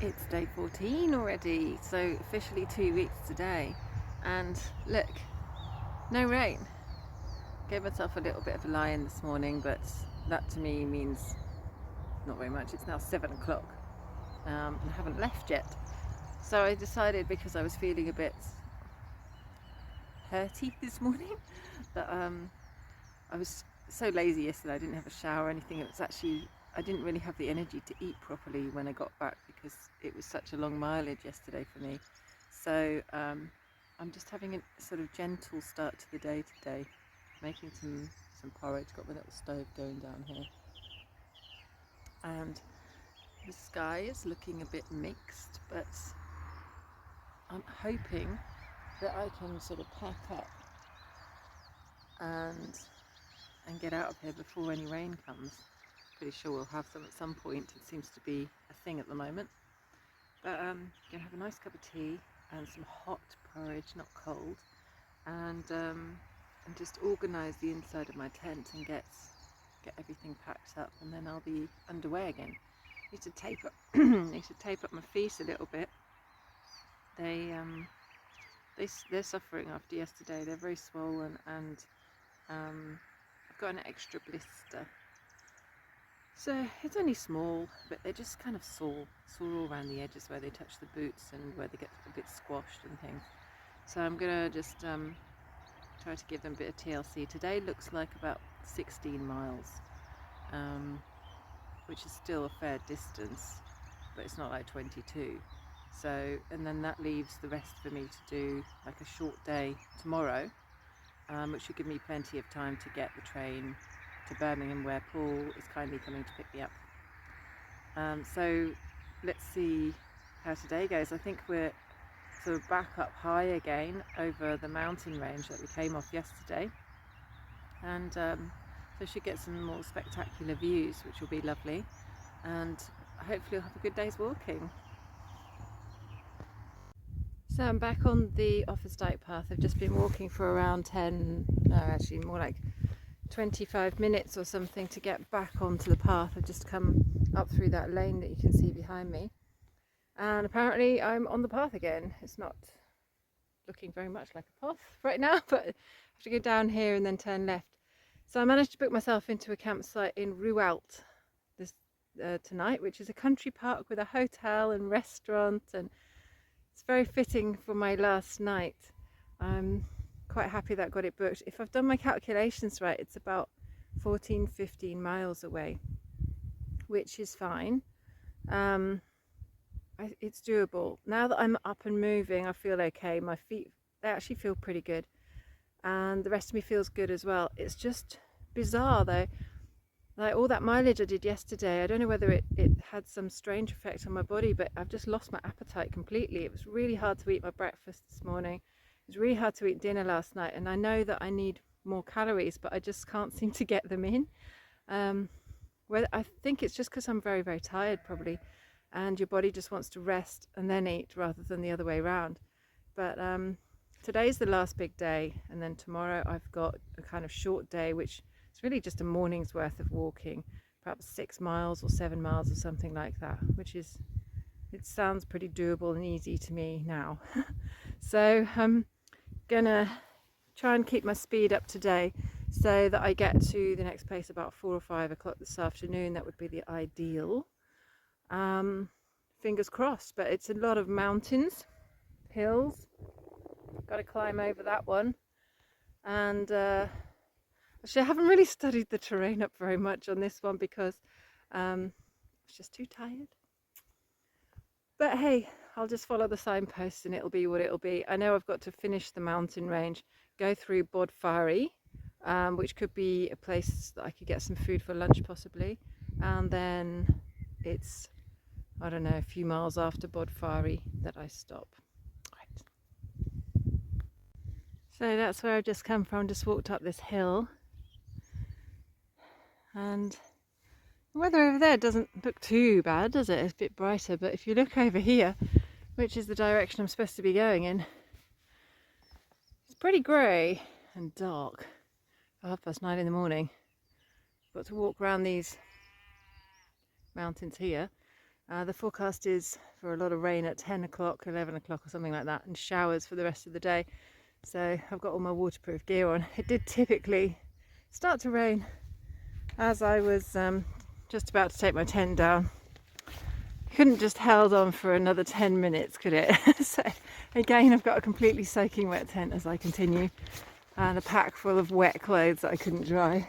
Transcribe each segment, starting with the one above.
It's day 14 already, so officially 2 weeks today. And look, no rain. Gave myself a little bit of a lie-in this morning, but that to me means not very much. It's now 7 o'clock and I haven't left yet. So I decided, because I was feeling a bit hurty this morning, that I was so lazy yesterday. I didn't have a shower or anything. It was actually, I didn't really have the energy to eat properly when I got back because it was such a long mileage yesterday for me. So I'm just having a sort of gentle start to the day today, making some porridge. Got my little stove going down here, and the sky is looking a bit mixed, but I'm hoping that I can sort of pack up and get out of here before any rain comes. Pretty sure we'll have some at some point. It seems to be a thing at the moment. But gonna have a nice cup of tea and some hot porridge, not cold, and just organise the inside of my tent and get everything packed up, and then I'll be underway again. Need to tape up need to tape up my feet a little bit. They're suffering after yesterday. They're very swollen, and I've got an extra blister. So it's only small, but they're just kind of sore all around the edges where they touch the boots and where they get a bit squashed and things. So I'm gonna just try to give them a bit of TLC. Today looks like about 16 miles, which is still a fair distance, but it's not like 22. So, and then that leaves the rest for me to do like a short day tomorrow, which should give me plenty of time to get the train to Birmingham, where Paul is kindly coming to pick me up. So let's see how today goes. I think we're sort of back up high again over the mountain range that we came off yesterday, and so should get some more spectacular views, which will be lovely, and hopefully I'll have a good day's walking. So I'm back on the Offa's Dyke path. I've just been walking for around actually more like 25 minutes or something to get back onto the path. I've just come up through that lane that you can see behind me, and apparently I'm on the path again. It's not looking very much like a path right now, but I have to go down here and then turn left. So I managed to book myself into a campsite in Rhuallt this tonight, which is a country park with a hotel and restaurant, and it's very fitting for my last night. I'm quite happy that I got it booked. If I've done my calculations right, it's about 14-15 miles away, which is fine. It's doable. Now that I'm up and moving, I feel okay. My feet, they actually feel pretty good, and the rest of me feels good as well. It's just bizarre though, like all that mileage I did yesterday, I don't know whether it had some strange effect on my body, but I've just lost my appetite completely. It was really hard to eat my breakfast this morning. It was really hard to eat dinner last night, and I know that I need more calories, but I just can't seem to get them in. I think it's just because I'm very, very tired probably, and your body just wants to rest and then eat rather than the other way around. But today's the last big day, and then tomorrow I've got a kind of short day, which is really just a morning's worth of walking, perhaps 6 miles or 7 miles or something like that, which is, it sounds pretty doable and easy to me now. So I'm gonna try and keep my speed up today so that I get to the next place about 4 or 5 o'clock this afternoon. That would be the ideal. Fingers crossed, but it's a lot of mountains, hills, got to climb over that one, and actually I haven't really studied the terrain up very much on this one because I was just too tired. But hey, I'll just follow the signposts and it'll be what it'll be. I know I've got to finish the mountain range, go through Bodfari, which could be a place that I could get some food for lunch possibly, and then it's, I don't know, a few miles after Bodfari that I stop. Right. So that's where I've just come from, just walked up this hill, and the weather over there doesn't look too bad, does it? It's a bit brighter, but if you look over here, which is the direction I'm supposed to be going in, it's pretty grey and dark for 9:30 in the morning. Got to walk around these mountains here, The forecast is for a lot of rain at 10 o'clock, 11 o'clock or something like that, and showers for the rest of the day. So I've got all my waterproof gear on. It did typically start to rain as I was just about to take my tent down. Couldn't just held on for another 10 minutes, could it? So again, I've got a completely soaking wet tent as I continue, and a pack full of wet clothes that I couldn't dry.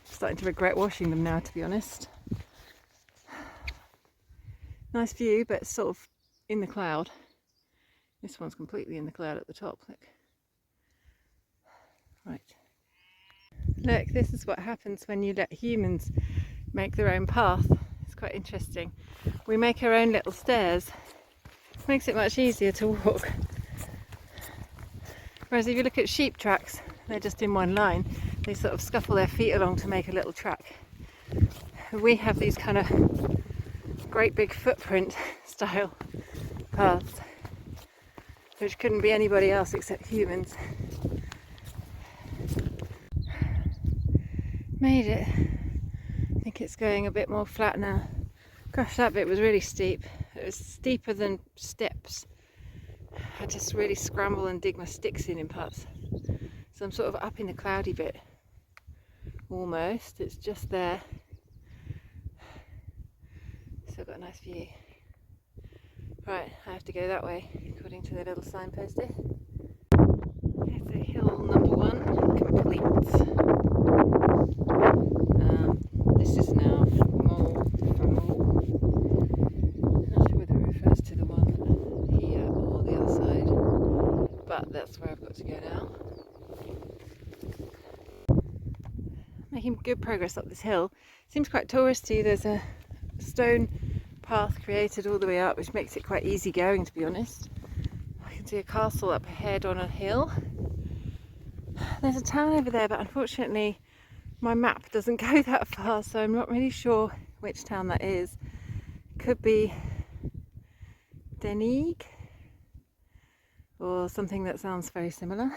Starting to regret washing them now, to be honest. Nice view, but sort of in the cloud. This one's completely in the cloud at the top, look. Right. Look, this is what happens when you let humans make their own path. It's quite interesting. We make our own little stairs. It makes it much easier to walk. Whereas if you look at sheep tracks, they're just in one line. They sort of scuffle their feet along to make a little track. We have these kind of great big footprint style paths, which couldn't be anybody else except humans. Made it. I think it's going a bit more flat now. Gosh, that bit was really steep. It was steeper than steps. I just really scramble and dig my sticks in parts. So I'm sort of up in the cloudy bit. Almost. It's just there. So I've got a nice view. Right, I have to go that way, according to the little signpost here. Okay, so hill number 1 complete. This is now Mole for Mole. I'm not sure whether it refers to the one here or the other side, but that's where I've got to go now. Making good progress up this hill. Seems quite touristy. There's a stone path created all the way up, which makes it quite easy going, to be honest. I can see a castle up ahead on a hill. There's a town over there, but unfortunately my map doesn't go that far, so I'm not really sure which town that is. It could be Dyke or something that sounds very similar,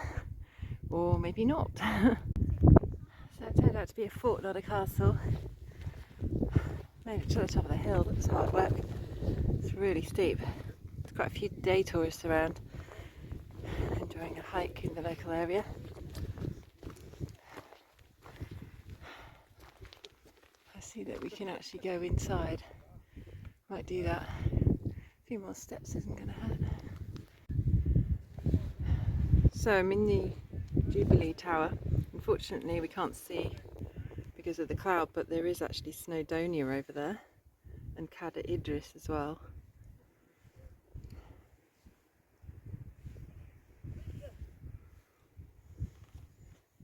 or maybe not. So it turned out to be a fort, not a castle. Made it to the top of the hill. That was hard work. It's really steep. There's quite a few day tourists around enjoying a hike in the local area. I see that we can actually go inside. Might do that. A few more steps isn't going to hurt. So I'm in the Jubilee Tower. Unfortunately we can't see because of the cloud, but there is actually Snowdonia over there, and Cadair Idris as well.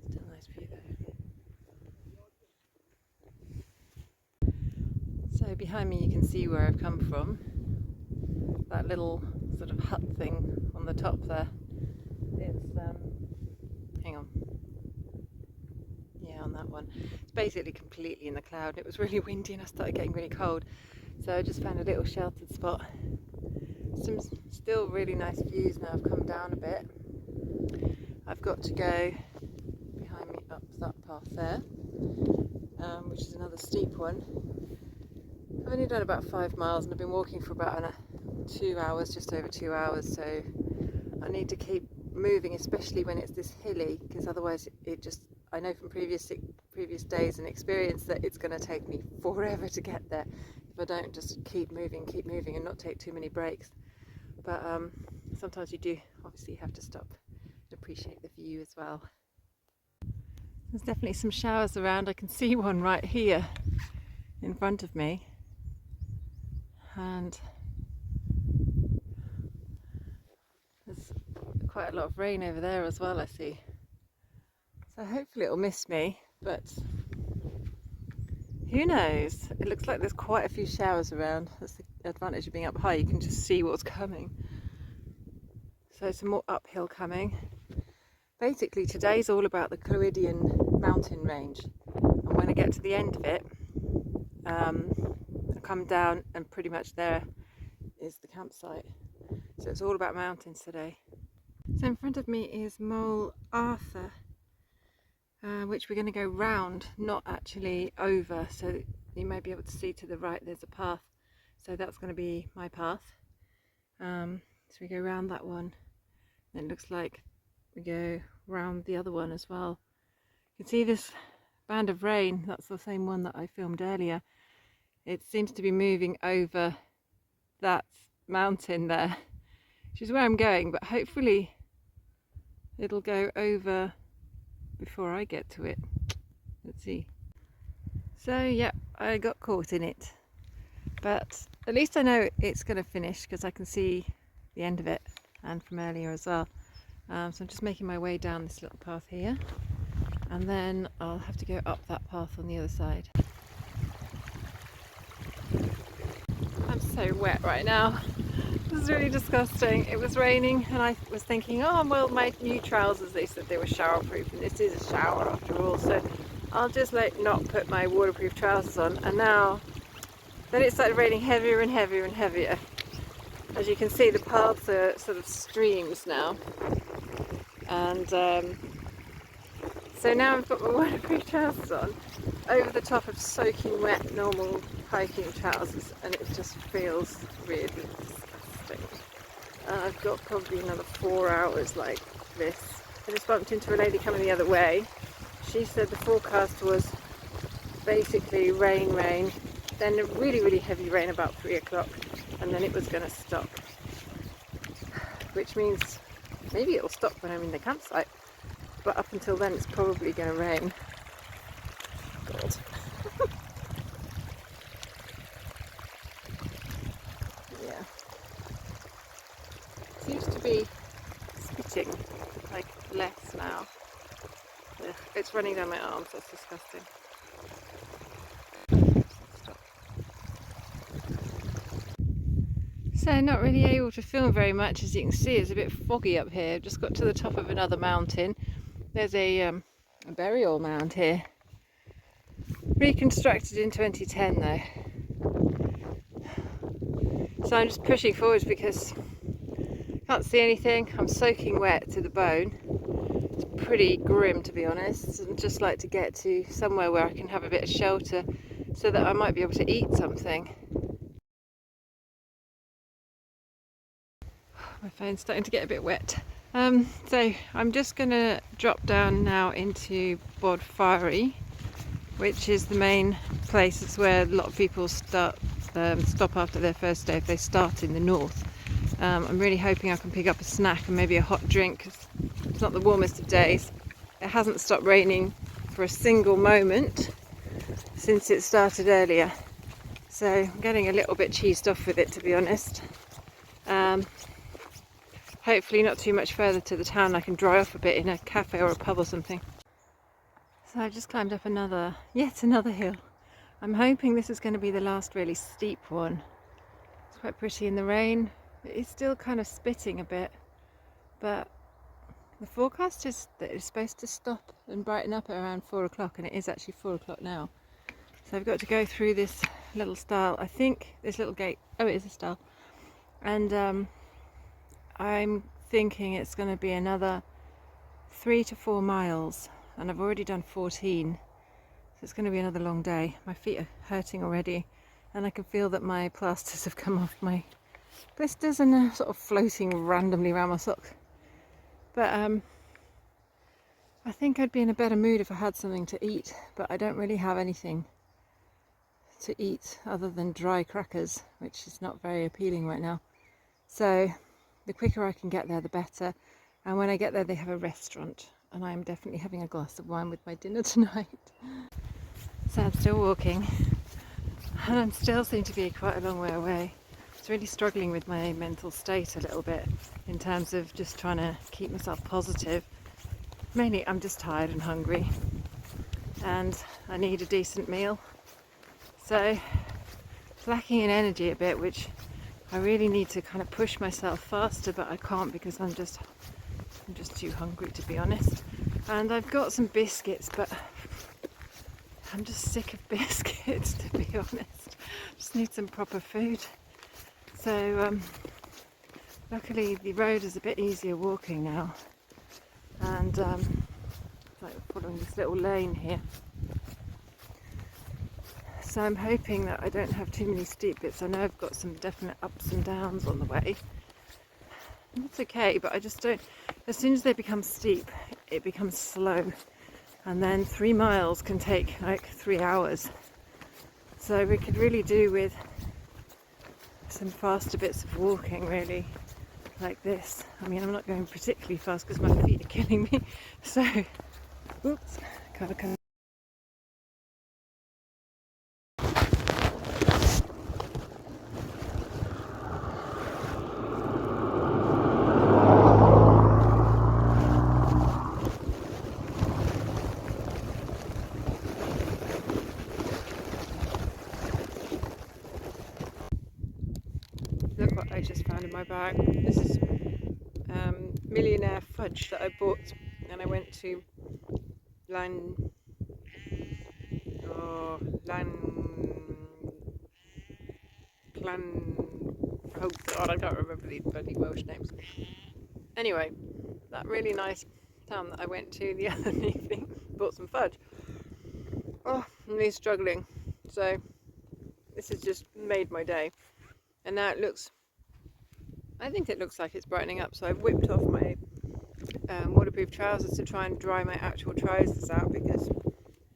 Still a nice view though. So behind me you can see where I've come from. That little sort of hut thing on the top there. It's hang on. Yeah, on that one. It's basically completely in the cloud. It was really windy and I started getting really cold, so I just found a little sheltered spot. Some still really nice views now. I've come down a bit. I've got to go behind me up that path there, which is another steep one. I've only done about 5 miles and I've been walking for about 2 hours, just over 2 hours, so I need to keep moving, especially when it's this hilly, because otherwise it just, I know from previous days and experience that it's going to take me forever to get there if I don't just keep moving and not take too many breaks. But sometimes you do obviously have to stop and appreciate the view as well. There's definitely some showers around. I can see one right here in front of me, and there's quite a lot of rain over there as well, I see. So hopefully it'll miss me, but who knows? It looks like there's quite a few showers around. That's the advantage of being up high, you can just see what's coming. So some more uphill coming. Basically today's all about the Clwydian mountain range, and when I get to the end of it, I come down and pretty much there is the campsite. So it's all about mountains today. So in front of me is Mole Arthur, which we're going to go round, not actually over. So you may be able to see to the right there's a path. So that's going to be my path. So we go around that one, and it looks like we go round the other one as well. You can see this band of rain, that's the same one that I filmed earlier. It seems to be moving over that mountain there, which is where I'm going, but hopefully it'll go over before I get to it. Let's see. So yeah, I got caught in it, but at least I know it's going to finish because I can see the end of it, and from earlier as well. So I'm just making my way down this little path here, and then I'll have to go up that path on the other side. I'm so wet right now. This is really disgusting. It was raining and I was thinking, oh well, my new trousers, they said they were shower proof, and this is a shower after all, so I'll just like not put my waterproof trousers on. And now then it started raining heavier and heavier and heavier. As you can see, the paths are sort of streams now, and so now I've got my waterproof trousers on over the top of soaking wet normal hiking trousers, and it just feels really disgusting. I've got probably another 4 hours like this. I just bumped into a lady coming the other way. She said the forecast was basically rain, then a really heavy rain about 3 o'clock, and then it was going to stop, which means maybe it'll stop when I'm in the campsite, but up until then it's probably going to rain. God. Yeah. Seems to be spitting, like less now. Ugh, it's running down my arms, that's disgusting. So not really able to film very much, as you can see. It's a bit foggy up here. Just got to the top of another mountain. There's a burial mound here, reconstructed in 2010 though. So I'm just pushing forwards because I can't see anything. I'm soaking wet to the bone. It's pretty grim, to be honest. I'd just like to get to somewhere where I can have a bit of shelter so that I might be able to eat something. My phone's starting to get a bit wet. So I'm just going to drop down now into Bodfari, which is the main place. It's where a lot of people stop after their first day if they start in the north. I'm really hoping I can pick up a snack and maybe a hot drink, because it's not the warmest of days. It hasn't stopped raining for a single moment since it started earlier, so I'm getting a little bit cheesed off with it, to be honest. Hopefully not too much further to the town. I can dry off a bit in a cafe or a pub or something. So I just climbed up yet another hill. I'm hoping this is going to be the last really steep one. It's quite pretty in the rain. It's still kind of spitting a bit, but the forecast is that it's supposed to stop and brighten up at around 4 o'clock, and it is actually 4 o'clock now. So I've got to go through this little stile. I think this little gate, oh, it is a stile, and I'm thinking it's going to be another 3 to 4 miles, and I've already done 14, so it's going to be another long day. My feet are hurting already, and I can feel that my plasters have come off my blisters and are sort of floating randomly around my socks. But I think I'd be in a better mood if I had something to eat, but I don't really have anything to eat other than dry crackers, which is not very appealing right now. So the quicker I can get there, the better. And when I get there, they have a restaurant, and I'm definitely having a glass of wine with my dinner tonight. So I'm still walking, and I'm still seem to be quite a long way away. It's really struggling with my mental state a little bit in terms of just trying to keep myself positive. Mainly I'm just tired and hungry, and I need a decent meal. So it's lacking in energy a bit, which I really need to kind of push myself faster, but I can't because I'm just too hungry, to be honest. And I've got some biscuits, but I'm just sick of biscuits, to be honest. Just need some proper food. So luckily the road is a bit easier walking now, and like following this little lane here. So I'm hoping that I don't have too many steep bits. I know I've got some definite ups and downs on the way. It's okay, but I just don't, as soon as they become steep, it becomes slow. And then 3 miles can take like 3 hours. So we could really do with some faster bits of walking, really, like this. I mean, I'm not going particularly fast because my feet are killing me. So, oops, gotta come. Look what I just found in my bag. This is millionaire fudge that I bought, and I went to Lan. Oh, oh God, I can't remember these bloody Welsh names. Anyway, that really nice town that I went to the other evening, bought some fudge. Oh, I'm really struggling. So this has just made my day, and now it looks. I think it looks like it's brightening up. So I've whipped off my waterproof trousers to try and dry my actual trousers out because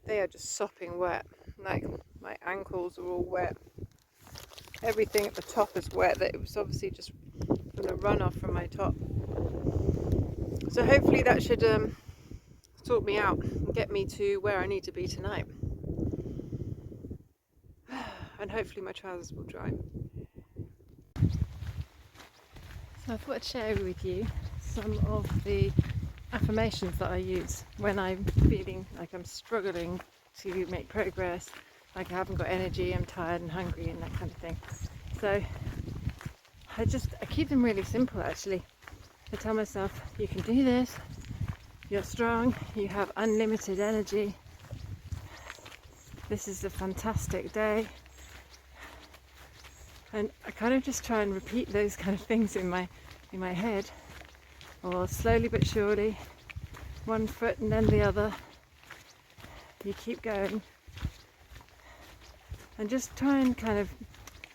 they are just sopping wet. Like my ankles are all wet. Everything at the top is wet. That it was obviously just from the runoff from my top. So hopefully that should sort me out and get me to where I need to be tonight. And hopefully my trousers will dry. So I thought I'd share with you some of the affirmations that I use when I'm feeling like I'm struggling to make progress, like I haven't got energy, I'm tired and hungry and that kind of thing. So I keep them really simple actually. I tell myself, you can do this, you're strong, you have unlimited energy, this is a fantastic day. And I kind of just try and repeat those kind of things in my head, or slowly but surely, one foot and then the other. You keep going, and just try and kind of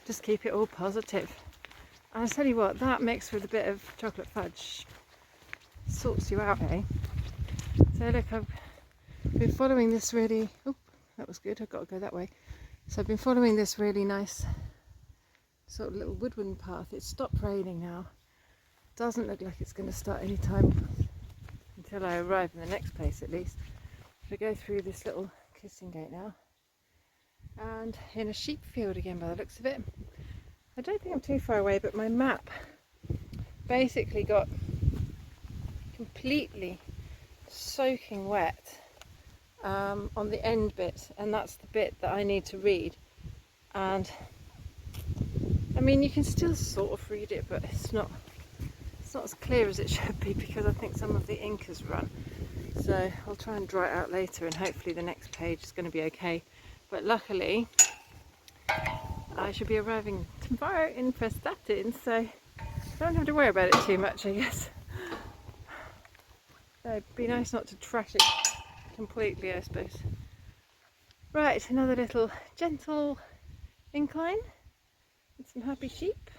just keep it all positive. And I tell you what, that mixed with a bit of chocolate fudge sorts you out, eh? So look, I've been following this really. Oh, that was good. I've got to go that way. So I've been following this really nice sort of little woodland path. It's stopped raining now. Doesn't look like it's going to start any time until I arrive in the next place at least. I go through this little kissing gate now, and in a sheep field again by the looks of it. I don't think I'm too far away, but my map basically got completely soaking wet on the end bit, and that's the bit that I need to read. And I mean, you can still sort of read it, but it's not as clear as it should be because I think some of the ink has run. So I'll try and draw it out later, and hopefully the next page is going to be okay. But luckily I should be arriving tomorrow in Prestatyn, so I don't have to worry about it too much, I guess. So it'd be nice not to trash it completely, I suppose. Right, another little gentle incline with some happy sheep.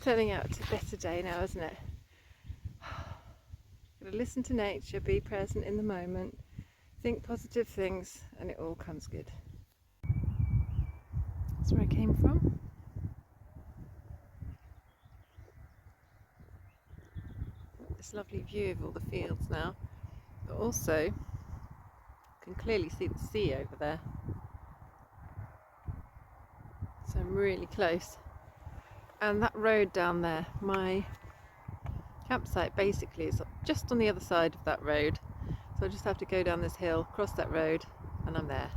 Turning out to a better day now, isn't it? Gotta listen to nature, be present in the moment, think positive things, and it all comes good. That's where I came from. This lovely view of all the fields now, but also you can clearly see the sea over there. So I'm really close. And that road down there, my campsite basically is just on the other side of that road. So I just have to go down this hill, cross that road, and I'm there.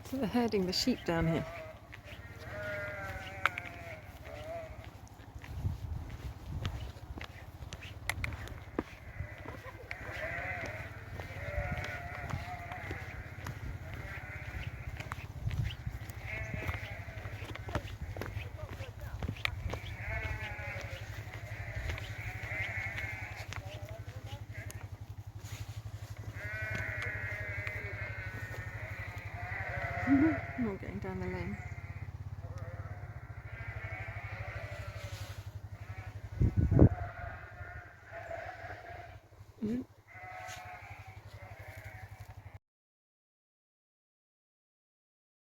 So they're herding the sheep down here. I'm not getting down the lane.